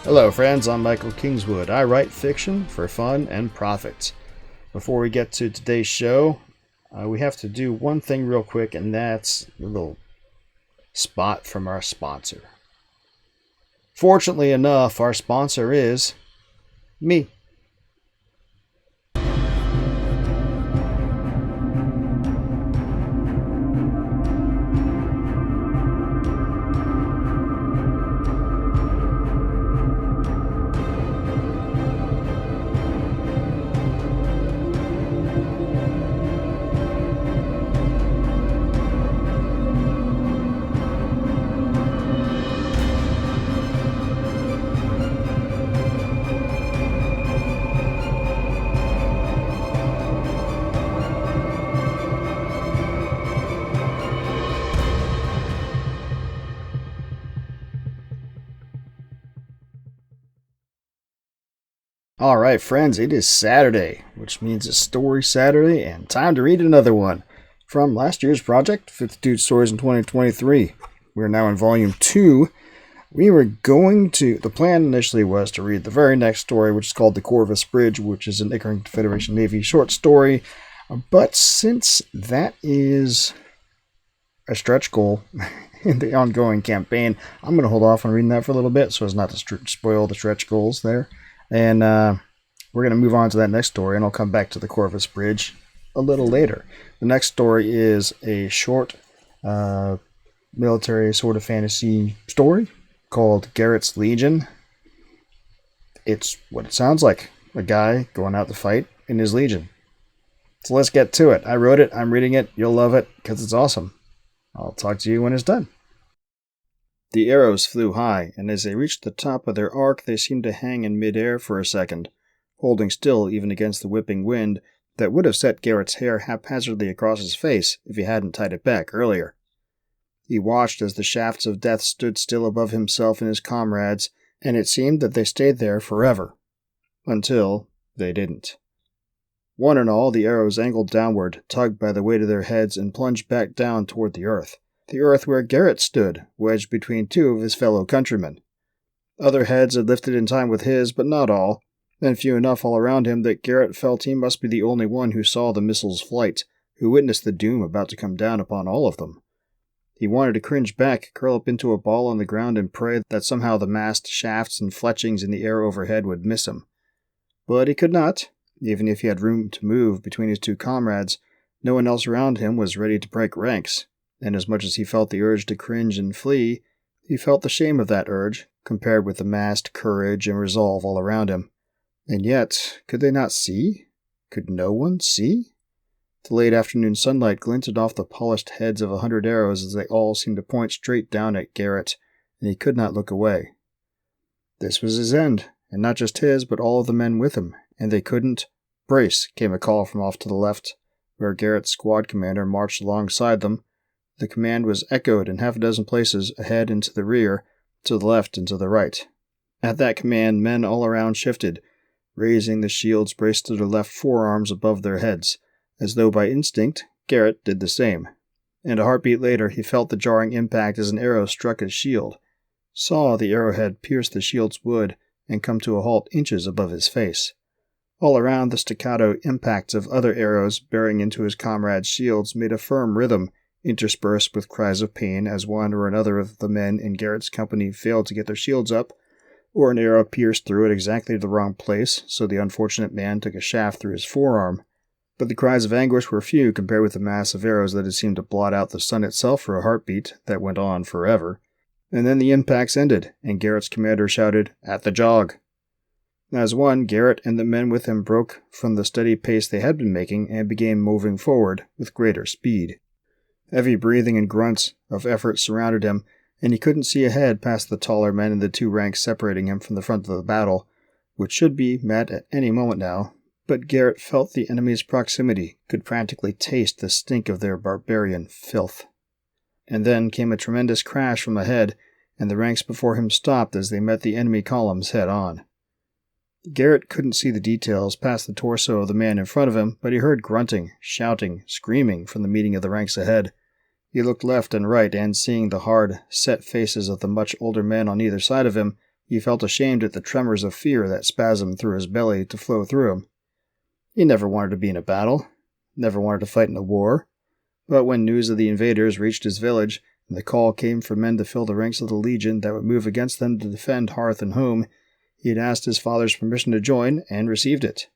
Hello friends, I'm Michael Kingswood. I write fiction for fun and profit. Before we get to today's show, we have to do one thing real quick, and that's a little spot from our sponsor. Fortunately enough, our sponsor is me. Alright friends, it is Saturday, which means it's Story Saturday and time to read another one. From last year's project, 52 Stories in 2023. We're now in Volume 2. The plan initially was to read the very next story, which is called The Corvus Bridge, which is an Ickering Federation Navy short story. But since that is a stretch goal in the ongoing campaign, I'm going to hold off on reading that for a little bit so as not to spoil the stretch goals there. And we're going to move on to that next story, and I'll come back to the Corvus Bridge a little later. The next story is a short military sort of fantasy story called Garret's Legion. It's what it sounds like, a guy going out to fight in his legion. So let's get to it. I wrote it, I'm reading it, you'll love it because it's awesome. I'll talk to you when it's done. The arrows flew high, and as they reached the top of their arc, they seemed to hang in midair for a second, holding still even against the whipping wind that would have set Garret's hair haphazardly across his face if he hadn't tied it back earlier. He watched as the shafts of death stood still above himself and his comrades, and it seemed that they stayed there forever. Until they didn't. One and all, the arrows angled downward, tugged by the weight of their heads, and plunged back down toward the earth. The earth where Garret stood, wedged between two of his fellow countrymen. Other heads had lifted in time with his, but not all, and few enough all around him that Garret felt he must be the only one who saw the missile's flight, who witnessed the doom about to come down upon all of them. He wanted to cringe back, curl up into a ball on the ground, and pray that somehow the massed shafts and fletchings in the air overhead would miss him. But he could not. Even if he had room to move between his two comrades, no one else around him was ready to break ranks. And as much as he felt the urge to cringe and flee, he felt the shame of that urge, compared with the massed courage and resolve all around him. And yet, could they not see? Could no one see? The late afternoon sunlight glinted off the polished heads of 100 arrows as they all seemed to point straight down at Garret, and he could not look away. This was his end, and not just his, but all of the men with him, and they couldn't. Brace, came a call from off to the left, where Garret's squad commander marched alongside them. The command was echoed in half a dozen places, ahead and to the rear, to the left and to the right. At that command, men all around shifted, raising the shields braced to their left forearms above their heads, as though by instinct, Garret did the same. And a heartbeat later, he felt the jarring impact as an arrow struck his shield, saw the arrowhead pierce the shield's wood and come to a halt inches above his face. All around, the staccato impacts of other arrows bearing into his comrades' shields made a firm rhythm, interspersed with cries of pain as one or another of the men in Garret's company failed to get their shields up, or an arrow pierced through at exactly the wrong place, so the unfortunate man took a shaft through his forearm. But the cries of anguish were few compared with the mass of arrows that had seemed to blot out the sun itself for a heartbeat that went on forever. And then the impacts ended, and Garret's commander shouted, "At the jog!" As one, Garret and the men with him broke from the steady pace they had been making and began moving forward with greater speed. Heavy breathing and grunts of effort surrounded him, and he couldn't see ahead past the taller men in the two ranks separating him from the front of the battle, which should be met at any moment now. But Garret felt the enemy's proximity, could practically taste the stink of their barbarian filth. And then came a tremendous crash from ahead, and the ranks before him stopped as they met the enemy columns head-on. Garret couldn't see the details past the torso of the man in front of him, but he heard grunting, shouting, screaming from the meeting of the ranks ahead. He looked left and right, and seeing the hard, set faces of the much older men on either side of him, He felt ashamed at the tremors of fear that spasmed through his belly to flow through him. He never wanted to be in a battle, never wanted to fight in a war, but when news of the invaders reached his village, and the call came for men to fill the ranks of the legion that would move against them to defend hearth and home, he had asked his father's permission to join, and received it.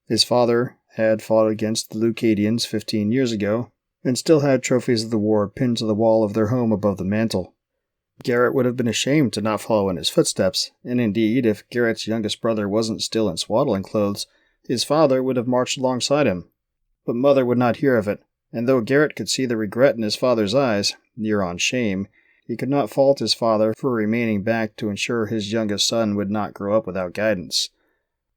His father had fought against the Leucadians 15 years ago, and still had trophies of the war pinned to the wall of their home above the mantel. Garret would have been ashamed to not follow in his footsteps, and indeed, if Garret's youngest brother wasn't still in swaddling clothes, his father would have marched alongside him. But mother would not hear of it, and though Garret could see the regret in his father's eyes, near on shame, he could not fault his father for remaining back to ensure his youngest son would not grow up without guidance.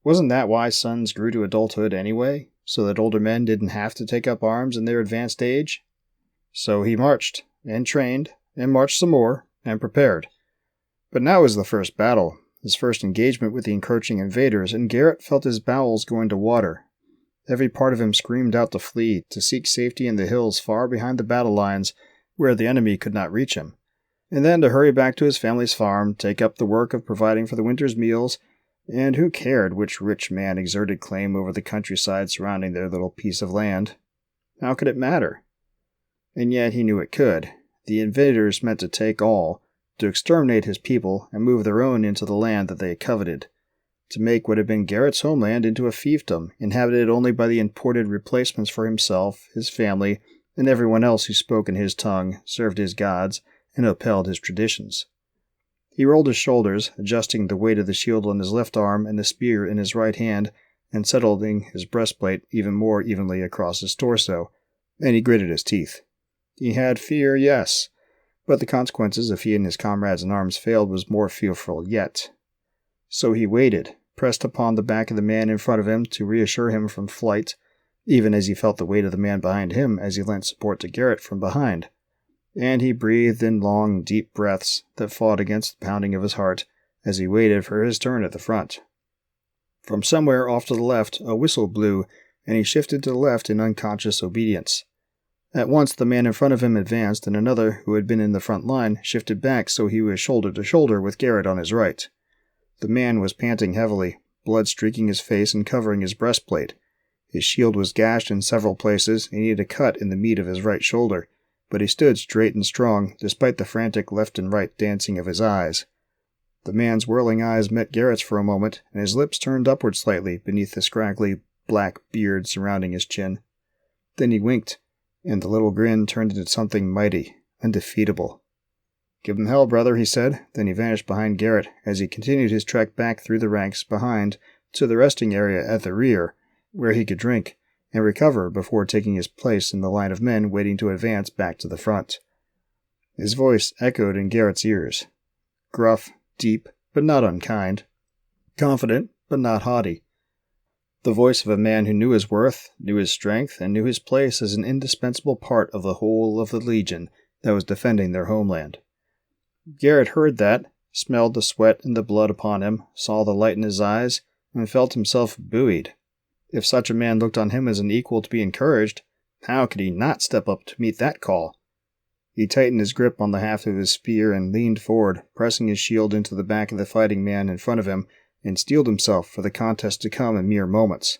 Wasn't that why sons grew to adulthood anyway, so that older men didn't have to take up arms in their advanced age? So he marched, and trained, and marched some more, and prepared. But now was the first battle, his first engagement with the encroaching invaders, and Garret felt his bowels going to water. Every part of him screamed out to flee, to seek safety in the hills far behind the battle lines, where the enemy could not reach him, and then to hurry back to his family's farm, take up the work of providing for the winter's meals, and who cared which rich man exerted claim over the countryside surrounding their little piece of land? How could it matter? And yet he knew it could. The invaders meant to take all, to exterminate his people and move their own into the land that they had coveted, to make what had been Garret's homeland into a fiefdom, inhabited only by the imported replacements for himself, his family, and everyone else who spoke in his tongue, served his gods, and upheld his traditions. He rolled his shoulders, adjusting the weight of the shield on his left arm and the spear in his right hand, and settling his breastplate even more evenly across his torso, and he gritted his teeth. He had fear, yes, but the consequences if he and his comrades in arms failed was more fearful yet. So he waited, pressed upon the back of the man in front of him to reassure him from flight, even as he felt the weight of the man behind him as he lent support to Garret from behind. And he breathed in long, deep breaths that fought against the pounding of his heart as he waited for his turn at the front. From somewhere off to the left, a whistle blew, and he shifted to the left in unconscious obedience. At once the man in front of him advanced, and another, who had been in the front line, shifted back so he was shoulder to shoulder with Garret on his right. The man was panting heavily, blood streaking his face and covering his breastplate. His shield was gashed in several places, and he had a cut in the meat of his right shoulder, but he stood straight and strong, despite the frantic left and right dancing of his eyes. The man's whirling eyes met Garret's for a moment, and his lips turned upward slightly beneath the scraggly black beard surrounding his chin. Then he winked, and the little grin turned into something mighty, undefeatable. "Give him hell, brother," he said. Then he vanished behind Garret as he continued his trek back through the ranks behind to the resting area at the rear, where he could drink and recover before taking his place in the line of men waiting to advance back to the front. His voice echoed in Garret's ears. Gruff, deep, but not unkind. Confident, but not haughty. The voice of a man who knew his worth, knew his strength, and knew his place as an indispensable part of the whole of the legion that was defending their homeland. Garret heard that, smelled the sweat and the blood upon him, saw the light in his eyes, and felt himself buoyed. If such a man looked on him as an equal to be encouraged, how could he not step up to meet that call? He tightened his grip on the haft of his spear and leaned forward, pressing his shield into the back of the fighting man in front of him, and steeled himself for the contest to come in mere moments.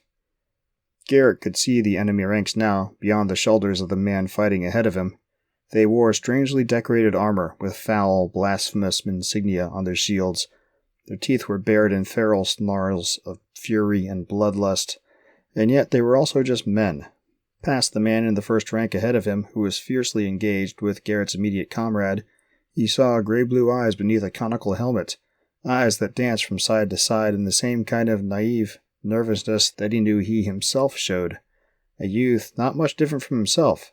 Garret could see the enemy ranks now, beyond the shoulders of the man fighting ahead of him. They wore strangely decorated armor, with foul, blasphemous insignia on their shields. Their teeth were bared in feral snarls of fury and bloodlust, and yet they were also just men. Past the man in the first rank ahead of him, who was fiercely engaged with Garret's immediate comrade, he saw gray-blue eyes beneath a conical helmet, eyes that danced from side to side in the same kind of naive nervousness that he knew he himself showed. A youth not much different from himself.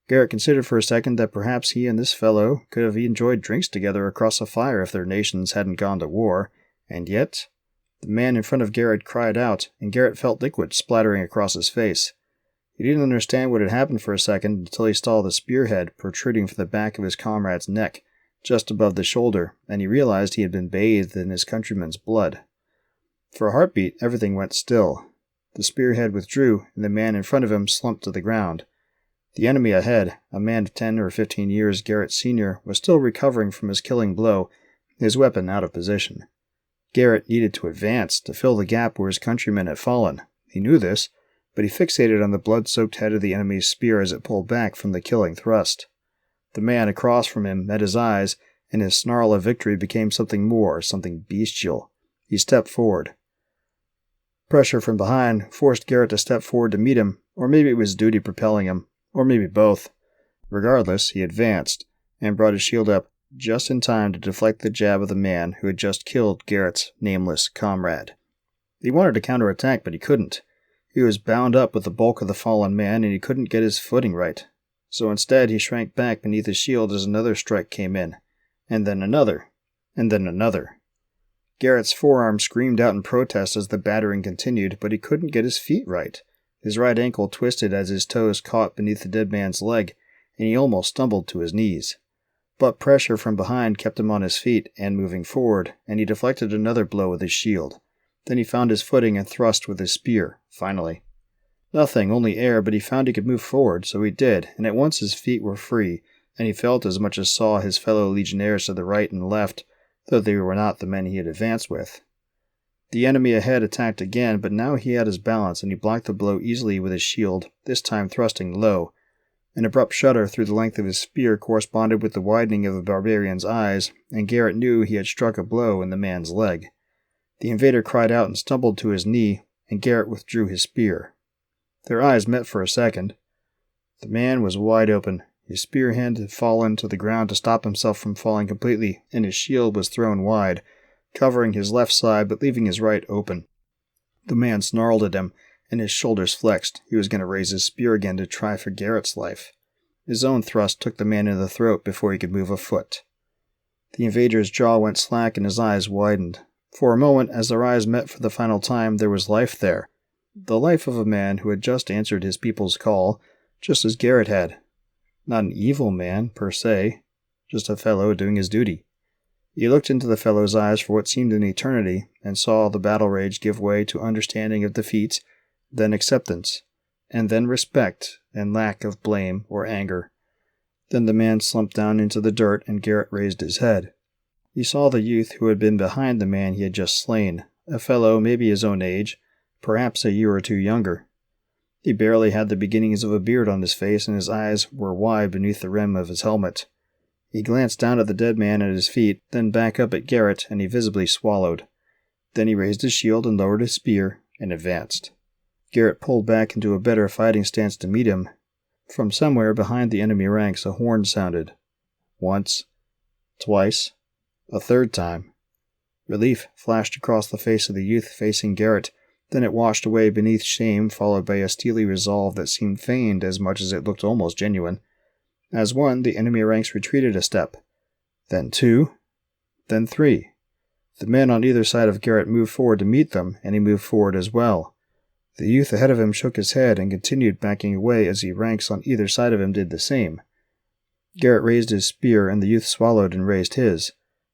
Garret considered for a second that perhaps he and this fellow could have enjoyed drinks together across a fire if their nations hadn't gone to war, and yet the man in front of Garret cried out, and Garret felt liquid splattering across his face. He didn't understand what had happened for a second until he saw the spearhead protruding from the back of his comrade's neck, just above the shoulder, and he realized he had been bathed in his countryman's blood. For a heartbeat, everything went still. The spearhead withdrew, and the man in front of him slumped to the ground. The enemy ahead, a man of 10 or 15 years Garret's senior, was still recovering from his killing blow, his weapon out of position. Garret needed to advance to fill the gap where his countrymen had fallen. He knew this, but he fixated on the blood-soaked head of the enemy's spear as it pulled back from the killing thrust. The man across from him met his eyes, and his snarl of victory became something more, something bestial. He stepped forward. Pressure from behind forced Garret to step forward to meet him, or maybe it was duty propelling him, or maybe both. Regardless, he advanced, and brought his shield up just in time to deflect the jab of the man who had just killed Garret's nameless comrade. He wanted to counterattack, but he couldn't. He was bound up with the bulk of the fallen man, and he couldn't get his footing right. So instead, he shrank back beneath his shield as another strike came in, and then another, and then another. Garret's forearm screamed out in protest as the battering continued, but he couldn't get his feet right. His right ankle twisted as his toes caught beneath the dead man's leg, and he almost stumbled to his knees. But pressure from behind kept him on his feet and moving forward, and he deflected another blow with his shield. Then he found his footing and thrust with his spear, finally. Nothing, only air, but he found he could move forward, so he did, and at once his feet were free, and he felt as much as saw his fellow legionnaires to the right and left, though they were not the men he had advanced with. The enemy ahead attacked again, but now he had his balance, and he blocked the blow easily with his shield, this time thrusting low. An abrupt shudder through the length of his spear corresponded with the widening of the barbarian's eyes, and Garret knew he had struck a blow in the man's leg. The invader cried out and stumbled to his knee, and Garret withdrew his spear. Their eyes met for a second. The man was wide open. His spear hand had fallen to the ground to stop himself from falling completely, and his shield was thrown wide, covering his left side but leaving his right open. The man snarled at him, and his shoulders flexed. He was going to raise his spear again to try for Garret's life. His own thrust took the man in the throat before he could move a foot. The invader's jaw went slack and his eyes widened. For a moment, as their eyes met for the final time, there was life there. The life of a man who had just answered his people's call, just as Garret had. Not an evil man, per se, just a fellow doing his duty. He looked into the fellow's eyes for what seemed an eternity, and saw the battle rage give way to understanding of defeat, then acceptance, and then respect and lack of blame or anger. Then the man slumped down into the dirt, and Garret raised his head. He saw the youth who had been behind the man he had just slain, a fellow maybe his own age, perhaps a year or two younger. He barely had the beginnings of a beard on his face, and his eyes were wide beneath the rim of his helmet. He glanced down at the dead man at his feet, then back up at Garret, and he visibly swallowed. Then he raised his shield and lowered his spear, and advanced. Garret pulled back into a better fighting stance to meet him. From somewhere behind the enemy ranks a horn sounded. Once. Twice. A third time. Relief flashed across the face of the youth facing Garret. Then it washed away beneath shame, followed by a steely resolve that seemed feigned as much as it looked almost genuine. As one, the enemy ranks retreated a step. Then two. Then three. The men on either side of Garret moved forward to meet them, and he moved forward as well. The youth ahead of him shook his head and continued backing away as the ranks on either side of him did the same. Garret raised his spear, and the youth swallowed and raised his.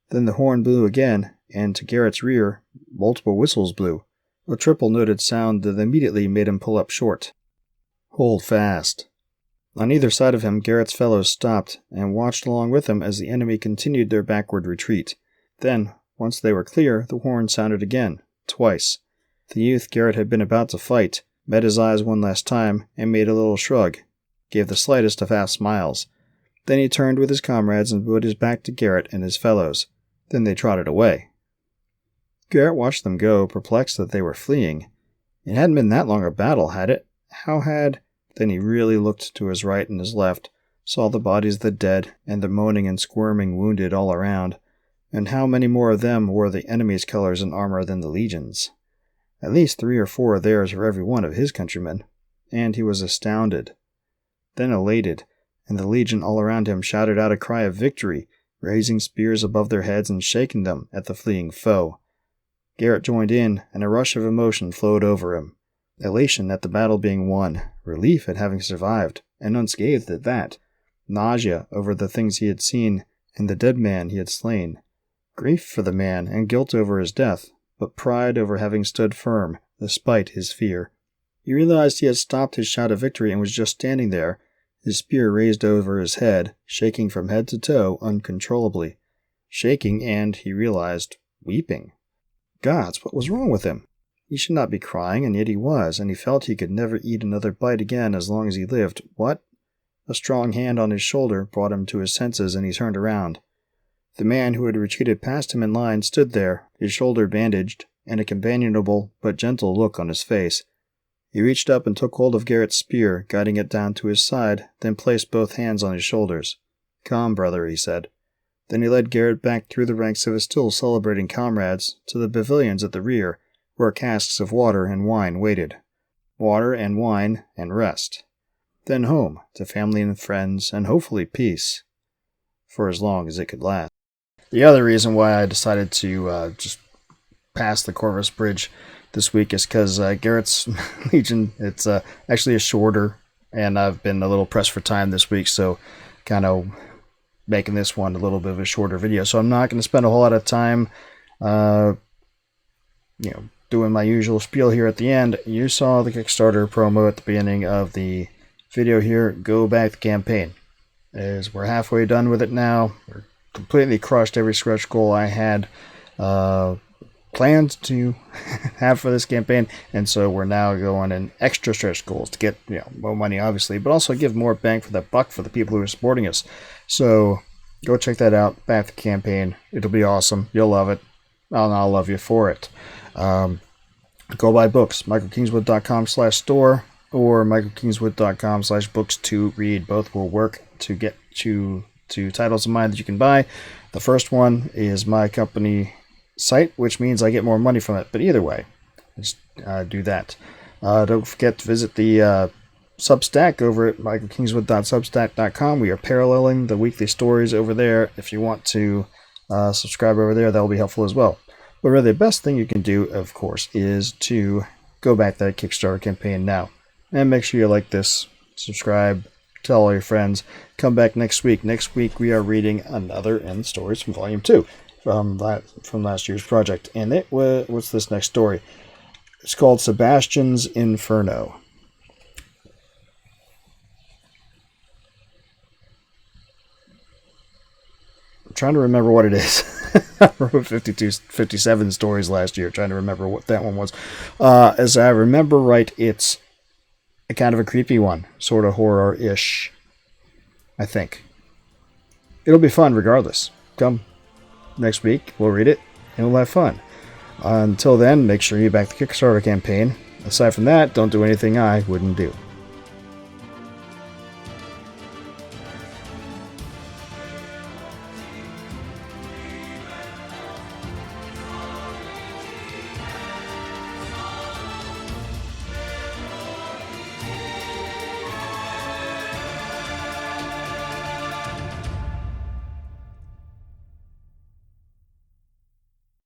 Then the horn blew again, and to Garret's rear, multiple whistles blew. A triple-noted sound that immediately made him pull up short. Hold fast. On either side of him, Garret's fellows stopped and watched along with him as the enemy continued their backward retreat. Then, once they were clear, the horn sounded again, twice. The youth Garret had been about to fight met his eyes one last time and made a little shrug, gave the slightest of half smiles. Then he turned with his comrades and put his back to Garret and his fellows. Then they trotted away. Garret watched them go, perplexed that they were fleeing. It hadn't been that long a battle, had it? How had... Then he really looked to his right and his left, saw the bodies of the dead and the moaning and squirming wounded all around, and how many more of them wore the enemy's colors and armor than the legion's. At least 3 or 4 of theirs for every one of his countrymen, and he was astounded. Then elated, and the legion all around him shouted out a cry of victory, raising spears above their heads and shaking them at the fleeing foe. Garret joined in, and a rush of emotion flowed over him. Elation at the battle being won, relief at having survived, and unscathed at that, nausea over the things he had seen and the dead man he had slain, grief for the man and guilt over his death, but pride over having stood firm, despite his fear. He realized he had stopped his shout of victory and was just standing there, his spear raised over his head, shaking from head to toe uncontrollably. shaking, and, he realized, weeping. Gods, what was wrong with him? He should not be crying, and yet he was, and he felt he could never eat another bite again as long as he lived. What? A strong hand on his shoulder brought him to his senses, and he turned around. The man who had retreated past him in line stood there, his shoulder bandaged, and a companionable but gentle look on his face. He reached up and took hold of Garret's spear, guiding it down to his side, then placed both hands on his shoulders. "Calm, brother," he said. Then he led Garret back through the ranks of his still celebrating comrades to the pavilions at the rear, where casks of water and wine waited. Water and wine and rest. Then home, to family and friends, and hopefully peace, for as long as it could last. The other reason why I decided to just pass the Corvus Bridge this week is because Garret's Legion, it's actually a shorter, and I've been a little pressed for time this week, so kind of making this one a little bit of a shorter video. So I'm not going to spend a whole lot of time, doing my usual spiel here at the end. You saw the Kickstarter promo at the beginning of the video here. Go back the campaign. We're halfway done with it now. We're completely crushed every stretch goal I had planned to have for this campaign, and so we're now going in extra stretch goals to get more money, obviously, but also give more bang for the buck for the people who are supporting us. So go check that out. Back the campaign. It'll be awesome. You'll love it, and I'll love you for it. Go buy books. michaelkingswood.com/store or michaelkingswood.com/books to read. Both will work to get you to titles of mine that you can buy. The first one is my company site, which means I get more money from it. But either way, just do that. Don't forget to visit the Substack over at michaelkingswood.substack.com. We are paralleling the weekly stories over there. If you want to subscribe over there, that will be helpful as well. But really, the best thing you can do, of course, is to go back that Kickstarter campaign now. And make sure you like this, subscribe, tell all your friends. Come back next week. Next week, we are reading another End Stories from Volume 2 from last year's project. And what's this next story? It's called Sebastian's Inferno. I'm trying to remember what it is. I wrote 57 stories last year, trying to remember what that one was. As I remember right, it's a kind of a creepy one, sort of horror-ish, I think. It'll be fun regardless. Come next week, we'll read it, and we'll have fun. Until then, make sure you back the Kickstarter campaign. Aside from that, don't do anything I wouldn't do.